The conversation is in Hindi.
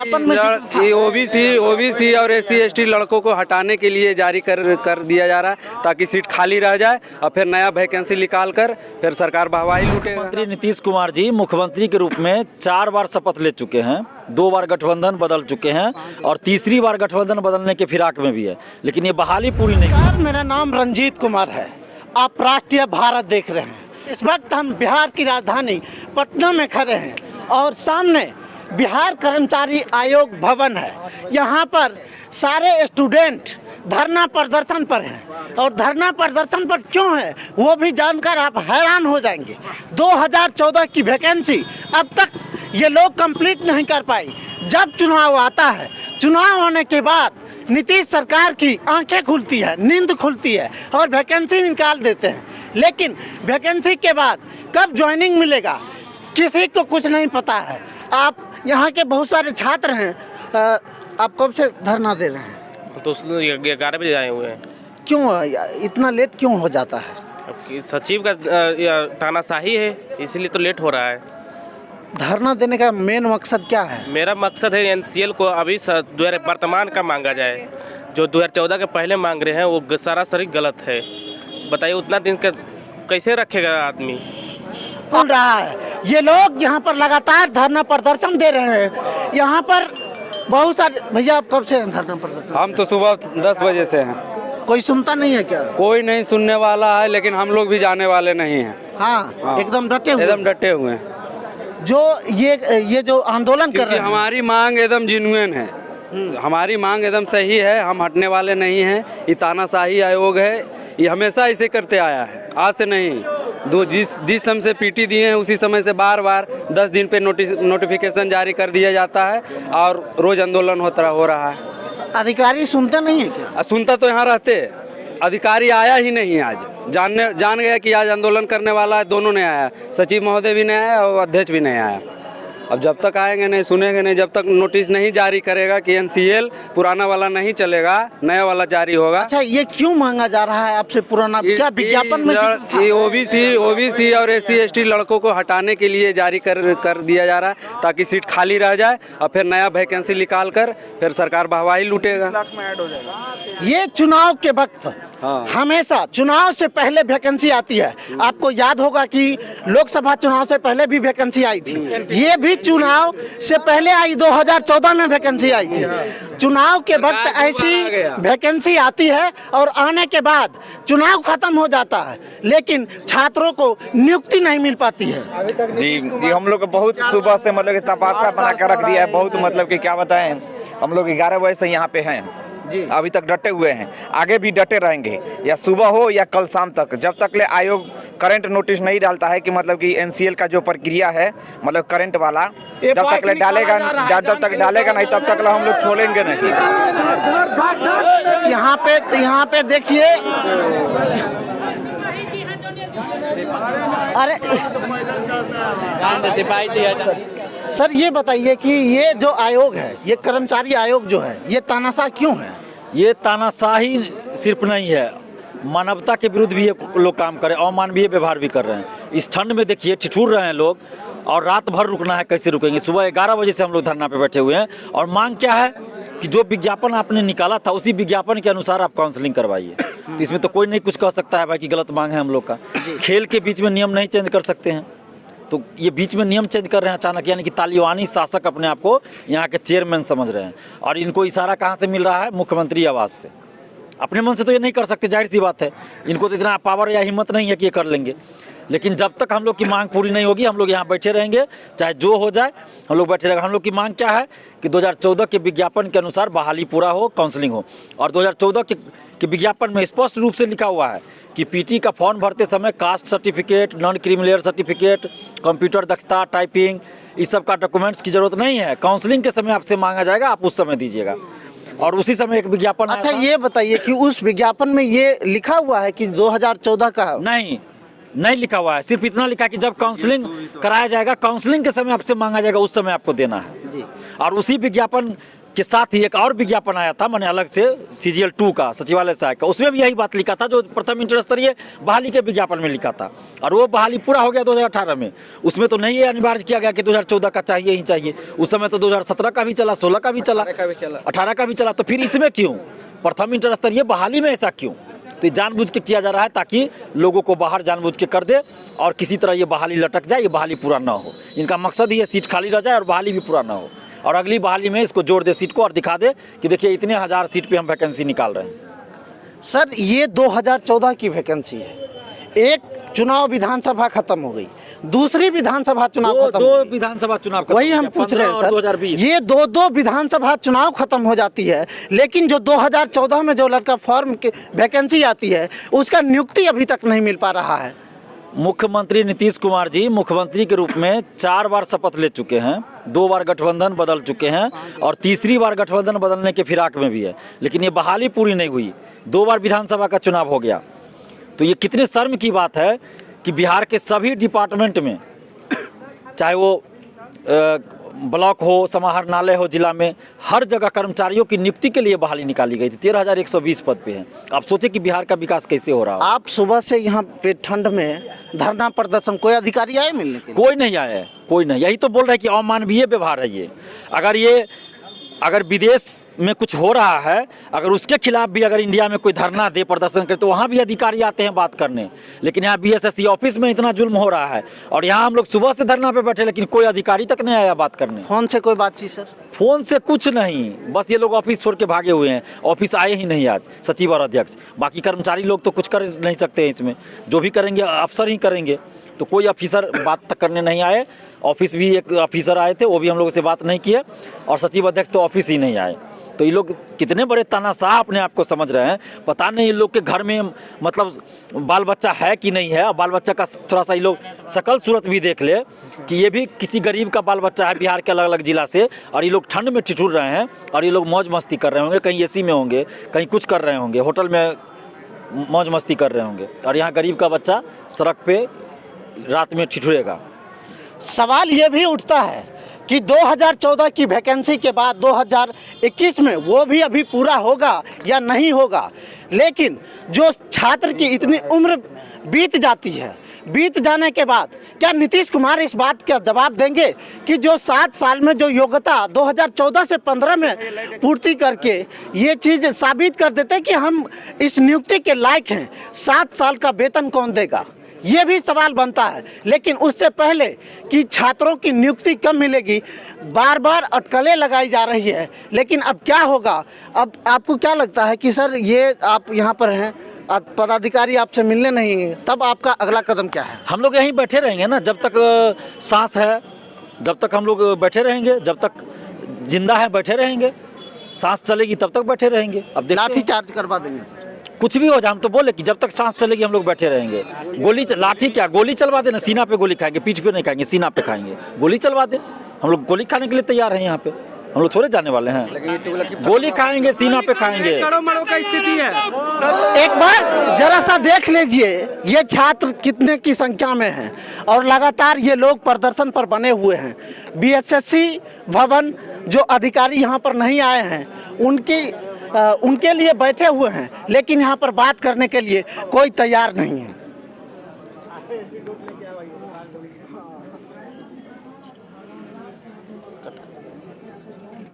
ओबीसी और SC/ST लड़कों को हटाने के लिए जारी कर दिया जा रहा है ताकि सीट खाली रह जाए और फिर नया वैकेंसी निकाल कर फिर सरकार वाहवाही लूटेगा। मुख्यमंत्री नीतीश कुमार जी मुख्यमंत्री के रूप में 4 बार शपथ ले चुके हैं, 2 बार गठबंधन बदल चुके हैं और तीसरी बार गठबंधन बदलने के फिराक में भी है, लेकिन ये बहाली पूरी नहीं। मेरा नाम रंजीत कुमार है, आप राष्ट्रीय भारत देख रहे हैं। इस वक्त हम बिहार की राजधानी पटना में खड़े हैं और सामने बिहार कर्मचारी आयोग भवन है। यहाँ पर सारे स्टूडेंट धरना प्रदर्शन पर हैं और धरना प्रदर्शन पर क्यों है वो भी जानकर आप हैरान हो जाएंगे। 2014 की वैकेंसी अब तक ये लोग कंप्लीट नहीं कर पाई। जब चुनाव आता है, चुनाव होने के बाद नीतीश सरकार की आंखें खुलती है, नींद खुलती है और वैकेंसी निकाल देते हैं, लेकिन वैकेंसी के बाद कब ज्वाइनिंग मिलेगा किसी को कुछ नहीं पता है। आप यहाँ के बहुत सारे छात्र हैं, आप कब से धरना दे रहे हैं? तो 11 बजे आए हुए हैं। क्यों इतना लेट क्यों हो जाता है? सचिव का तानाशाही है, इसीलिए तो लेट हो रहा है। धरना देने का मेन मकसद क्या है? मेरा मकसद है NCL को अभी वर्तमान का मांगा जाए। जो 2014 के पहले मांग रहे हैं वो सरासरी गलत है। बताइए उतना दिन का कैसे रखेगा आदमी? बोल रहा है ये लोग यहाँ पर लगातार धरना प्रदर्शन दे रहे हैं। यहाँ पर बहुत सारे भैया, आप कब से धरना प्रदर्शन? हम तो सुबह 10 बजे से हैं। कोई सुनता नहीं है क्या? कोई नहीं सुनने वाला है, लेकिन हम लोग भी जाने वाले नहीं हैं। हाँ। एकदम डटे हुए हैं। जो ये जो आंदोलन कर रहे हैं, हमारी मांग एकदम जिन्युइन है, हमारी मांग एकदम सही है, हम हटने वाले नहीं हैं। ये तानाशाही आयोग है, ये हमेशा इसे करते आया है, आज से नहीं। जिस समय से PT दिए हैं उसी समय से बार बार 10 दिन पे नोटिफिकेशन जारी कर दिया जाता है और रोज आंदोलन हो रहा है। अधिकारी सुनते नहीं है क्या? सुनता तो यहाँ रहते, अधिकारी आया ही नहीं। आज जान गया कि आज आंदोलन करने वाला है, दोनों ने आया, सचिव महोदय भी नहीं आया और अध्यक्ष भी नहीं आया। अब जब तक आएंगे नहीं, सुनेंगे नहीं, जब तक नोटिस नहीं जारी करेगा कि NCL पुराना वाला नहीं चलेगा, नया वाला जारी होगा। अच्छा, ये क्यों मांगा जा रहा है आपसे पुराना? क्या विज्ञापन में ओबीसी और SC/ST लड़कों को हटाने के लिए जारी कर दिया जा रहा है ताकि सीट खाली रह जाए और फिर नया वैकेंसी निकाल कर फिर सरकार वाहवाही लूटेगा। ये चुनाव के वक्त हमेशा चुनाव से पहले वैकेंसी आती है। आपको याद होगा कि लोकसभा चुनाव से पहले भी वैकेंसी आई थी, ये भी चुनाव से पहले आई, 2014 में वैकेंसी आई थी। चुनाव के वक्त ऐसी वैकेंसी आती है और आने के बाद चुनाव खत्म हो जाता है, लेकिन छात्रों को नियुक्ति नहीं मिल पाती है। जी हम लोग बहुत सुबह से मतलब कि तबादला बना कर रख दिया है। बहुत मतलब कि क्या बताएं, हम लोग 11 बजे से यहाँ पे हैं, अभी तक डटे हुए हैं, आगे भी डटे रहेंगे, या सुबह हो या कल शाम तक, जब तक ले आयोग करंट नोटिस नहीं डालता है कि मतलब कि NCL का जो प्रक्रिया है मतलब करंट वाला, जब तक ले डालेगा नहीं तब तक ले हम लोग छोड़ेंगे नहीं। यहाँ पे देखिए, अरे सर ये बताइए कि ये जो आयोग है, ये कर्मचारी आयोग जो है, ये तानाशाह क्यों है? ये तानाशाही सिर्फ नहीं है, मानवता के विरुद्ध भी ये लोग काम कर रहे हैं, अमानवीय व्यवहार भी कर रहे हैं। इस ठंड में देखिए ठिठुर रहे हैं लोग और रात भर रुकना है, कैसे रुकेंगे? सुबह 11 बजे से हम लोग धरना पे बैठे हुए हैं और मांग क्या है कि जो विज्ञापन आपने निकाला था उसी विज्ञापन के अनुसार आप काउंसलिंग करवाइए। तो इसमें तो कोई नहीं कुछ कह सकता है भाई कि गलत मांग है हम लोग का। खेल के बीच में नियम नहीं चेंज कर सकते हैं, तो ये बीच में नियम चेंज कर रहे हैं अचानक, यानी कि तालिबानी शासक अपने आप को यहाँ के चेयरमैन समझ रहे हैं। और इनको इशारा कहाँ से मिल रहा है? मुख्यमंत्री आवास से। अपने मन से तो ये नहीं कर सकते, जाहिर सी बात है, इनको तो इतना पावर या हिम्मत नहीं है कि ये कर लेंगे। लेकिन जब तक हम लोग की मांग पूरी नहीं होगी, हम लोग यहाँ बैठे रहेंगे, चाहे जो हो जाए हम लोग बैठे रहेंगे। हम लोग की मांग क्या है कि 2014 के विज्ञापन के अनुसार बहाली पूरा हो, काउंसलिंग हो। और 2014 के विज्ञापन में स्पष्ट रूप से लिखा हुआ है कि PT का फॉर्म भरते समय caste certificate, non criminal certificate, computer दक्षता, टाइपिंग, इस सब का डॉक्यूमेंट्स की जरूरत नहीं है। काउंसलिंग के समय आपसे मांगा जाएगा, आप उस समय दीजिएगा और उसी समय एक विज्ञापन। अच्छा, ये बताइए कि उस विज्ञापन में ये लिखा हुआ है कि 2014 का? नहीं लिखा हुआ है, सिर्फ इतना लिखा है कि जब काउंसलिंग कराया जाएगा, काउंसलिंग के समय आपसे मांगा जाएगा, उस समय आपको देना है। और उसी विज्ञापन के साथ ही एक और विज्ञापन आया था, मैंने अलग से CGL 2 का, सचिवालय सहायक का, उसमें भी यही बात लिखा था जो प्रथम इंटर स्तरीय बहाली के विज्ञापन में लिखा था। और वो बहाली पूरा हो गया 2018 में। उसमें तो नहीं ये अनिवार्य किया गया कि 2014 का चाहिए ही चाहिए। उस समय तो 2017 का भी चला, 16 का भी चला, 18 का भी चला। तो फिर इसमें क्यों प्रथम इंटर स्तरीय बहाली में ऐसा क्यों? तो ये जानबूझ के किया जा रहा है ताकि लोगों को बाहर जानबूझ के कर दे और किसी तरह ये बहाली लटक जाए, ये बहाली पूरा ना हो। इनका मकसद ही है सीट खाली रह जाए और बहाली भी पूरा ना हो, और अगली बहाली में इसको जोड़ दे सीट को और दिखा दे कि देखिए इतने हजार सीट पे हम वैकेंसी निकाल रहे हैं। सर ये 2014 की वैकेंसी है। एक चुनाव विधानसभा खत्म हो गई, दूसरी विधानसभा चुनाव खत्म हो दो गई। विधानसभा चुनाव खत्म वही हो हम गया, पूछ रहे 15 हैं और सर, 2020। ये दो विधानसभा चुनाव खत्म हो जाती है, लेकिन जो 2014 में जो लड़का फॉर्म की वैकेंसी आती है उसका नियुक्ति अभी तक नहीं मिल पा रहा है। मुख्यमंत्री नीतीश कुमार जी मुख्यमंत्री के रूप में 4 बार शपथ ले चुके हैं, 2 बार गठबंधन बदल चुके हैं और तीसरी बार गठबंधन बदलने के फिराक में भी है, लेकिन ये बहाली पूरी नहीं हुई। 2 बार विधानसभा का चुनाव हो गया। तो ये कितने शर्म की बात है कि बिहार के सभी डिपार्टमेंट में, चाहे वो ब्लॉक हो, समाहरणालय हो, जिला में, हर जगह कर्मचारियों की नियुक्ति के लिए बहाली निकाली गई थी। 13,120 पद पे हैं। आप सोचे कि बिहार का विकास कैसे हो रहा है। आप सुबह से यहाँ पे ठंड में धरना प्रदर्शन, कोई अधिकारी आए मिलने के लिए? कोई नहीं आया है, कोई नहीं। यही तो बोल रहे हैं कि अमानवीय व्यवहार है ये। अगर विदेश में कुछ हो रहा है, अगर उसके खिलाफ भी अगर इंडिया में कोई धरना दे, प्रदर्शन करे, तो वहाँ भी अधिकारी आते हैं बात करने। लेकिन यहाँ BSSC ऑफिस में इतना जुल्म हो रहा है और यहाँ हम लोग सुबह से धरना पे बैठे, लेकिन कोई अधिकारी तक नहीं आया बात करने। फोन से कोई बातचीत सर? फोन से कुछ नहीं, बस ये लोग ऑफिस छोड़ के भागे हुए हैं। ऑफिस आए ही नहीं आज सचिव और अध्यक्ष। बाकी कर्मचारी लोग तो कुछ कर नहीं सकते हैं इसमें, जो भी करेंगे अफसर ही करेंगे। तो कोई ऑफिसर बात तक करने नहीं आए। ऑफिस भी एक ऑफिसर आए थे, वो भी हम लोगों से बात नहीं किए, और सचिव अध्यक्ष तो ऑफिस ही नहीं आए। तो ये लोग कितने बड़े तानाशाह अपने आप को समझ रहे हैं। पता नहीं ये लोग के घर में मतलब बाल बच्चा है कि नहीं है। बाल बच्चा का थोड़ा सा ये लोग शकल सूरत भी देख ले कि ये भी किसी गरीब का बाल बच्चा है बिहार के अलग अलग जिला से, और ये लोग ठंड में ठिठुर रहे हैं और ये लोग मौज मस्ती कर रहे होंगे, कहीं AC में होंगे, कहीं कुछ कर रहे होंगे, होटल में मौज मस्ती कर रहे होंगे, और यहाँ गरीब का बच्चा सड़क पे रात में ठिठुरेगा। सवाल ये भी उठता है कि 2014 की वैकेंसी के बाद 2021 में वो भी अभी पूरा होगा या नहीं होगा। लेकिन जो छात्र की इतनी उम्र बीत जाती है, बीत जाने के बाद क्या नीतीश कुमार इस बात का जवाब देंगे कि जो 7 साल में जो योग्यता 2014 से 15 में पूर्ति करके ये चीज़ साबित कर देते कि हम इस नियुक्ति के लायक हैं, 7 साल का वेतन कौन देगा? ये भी सवाल बनता है। लेकिन उससे पहले कि छात्रों की नियुक्ति कब मिलेगी, बार बार अटकलें लगाई जा रही है। लेकिन अब क्या होगा? अब आपको क्या लगता है कि सर ये आप यहाँ पर हैं, पदाधिकारी आपसे मिलने नहीं है, तब आपका अगला कदम क्या है? हम लोग यहीं बैठे रहेंगे ना, जब तक सांस है, जब तक हम लोग बैठे रहेंगे, जब तक जिंदा है बैठे रहेंगे। सांस चलेगी तब तक बैठे रहेंगे। अब लाठी चार्ज करवा देंगे सर? कुछ भी हो जाए, हम तो बोले कि जब तक सांस चलेगी हम लोग बैठे रहेंगे। लाठी क्या, गोली चलवा देना, सीना पे गोली खाएंगे, पीठ पे नहीं खाएंगे, सीना पे खाएंगे। गोली चलवा दे, हम लोग गोली खाने के लिए तैयार हैं। यहाँ पे हम लोग थोड़े जाने वाले हैं। गोली खाएंगे, सीना पे खाएंगे। एक बार जरा सा देख लीजिए ये छात्र कितने की संख्या में हैं और लगातार ये लोग प्रदर्शन पर बने हुए हैं। BSSC भवन जो अधिकारी यहाँ पर नहीं आए हैं उनके लिए बैठे हुए हैं, लेकिन यहाँ पर बात करने के लिए कोई तैयार नहीं है।